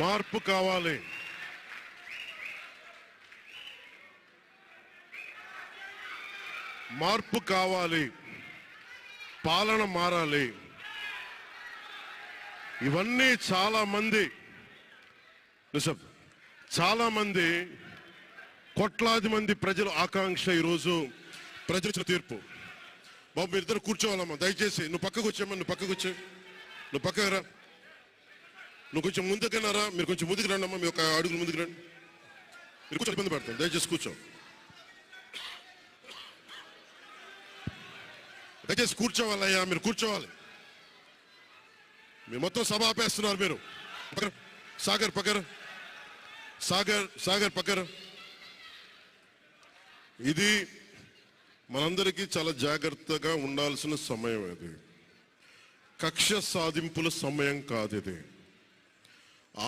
మార్పు కావాలి. మార్పు కావాలి. పాలన మారాలి. ఇవన్నీ చాలా మంది కోట్లాది మంది ప్రజల ఆకాంక్ష. ఈరోజు ప్రజల తీర్పు. బాబు మీరిద్దరు కూర్చోవాలమ్మా దయచేసి. నువ్వు పక్కకు వచ్చామ్మా, నువ్వు పక్కకు వచ్చే, నువ్వు పక్కకు రా, నువ్వు కొంచెం ముందుకన్నారా, మీరు కొంచెం ముందుకు రండి అమ్మా, మీ ఒక అడుగులు ముందుకు రండి. మీరు కూర్చొని ఇబ్బంది పడతాను, దయచేసి కూర్చో, దయచేసి కూర్చోవాలయ్యా, మీరు కూర్చోవాలి. మీరు మొత్తం సభ ఆపేస్తున్నారు. మీరు సాగర్ పక్కన, సాగర్ పక్కన. ఇది మనందరికీ చాలా జాగ్రత్తగా ఉండాల్సిన సమయం. ఇది కక్ష సాధింపుల సమయం కాదు. ఇది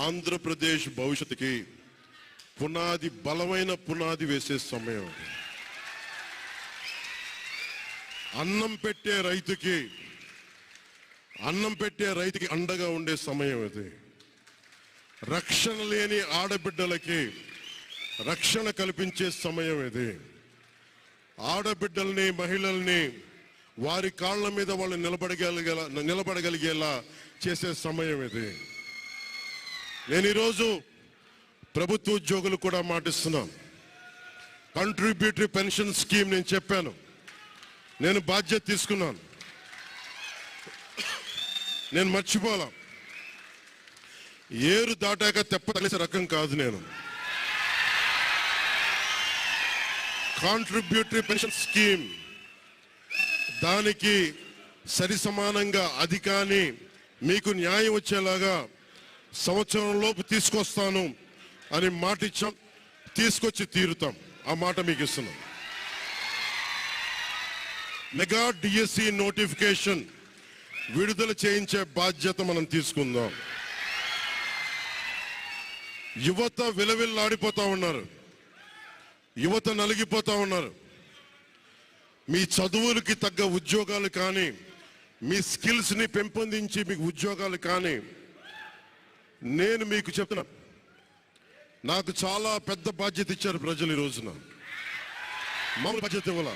ఆంధ్రప్రదేశ్ భవిష్యత్తుకి పునాది, బలమైన పునాది వేసే సమయం. అన్నం పెట్టే రైతుకి అండగా ఉండే సమయం ఇది. రక్షణ లేని ఆడబిడ్డలకి రక్షణ కల్పించే సమయం ఇది. ఆడబిడ్డల్ని, మహిళల్ని వారి కాళ్ళ మీద వాళ్ళు నిలబడగలిగేలా చేసే సమయం ఇది. నేను ఈరోజు ప్రభుత్వ ఉద్యోగులు కూడా మాటిస్తున్నాను. కంట్రిబ్యూటరీ పెన్షన్ స్కీమ్ నేను చెప్పాను, నేను బాధ్యత తీసుకున్నాను, నేను మర్చిపోలా. ఏరు దాటాక తెప్ప తెలిసే రకం కాదు నేను. కాంట్రిబ్యూటరీ పెన్షన్ స్కీమ్ దానికి సరి సమానంగా అది కానీ మీకు న్యాయం వచ్చేలాగా సంవత్సరం లోపు తీసుకొస్తాను అని మాట ఇచ్చాం. తీసుకొచ్చి తీరుతాం. ఆ మాట మీకు ఇస్తున్నాం. మెగా డిఎస్సి నోటిఫికేషన్ విడుదల చేయించే బాధ్యత మనం తీసుకుందాం. యువత విలవిల్లాడిపోతా ఉన్నారు, యువత నలిగిపోతా ఉన్నారు. మీ చదువులకి తగ్గ ఉద్యోగాలు కానీ, మీ స్కిల్స్ ని పెంపొందించి మీకు ఉద్యోగాలు కానీ, నేను మీకు చెప్తున్నా, నాకు చాలా పెద్ద బాధ్యత ఇచ్చారు ప్రజలు. ఈ రోజున మామూలు బాధ్యత ఇవ్వాల.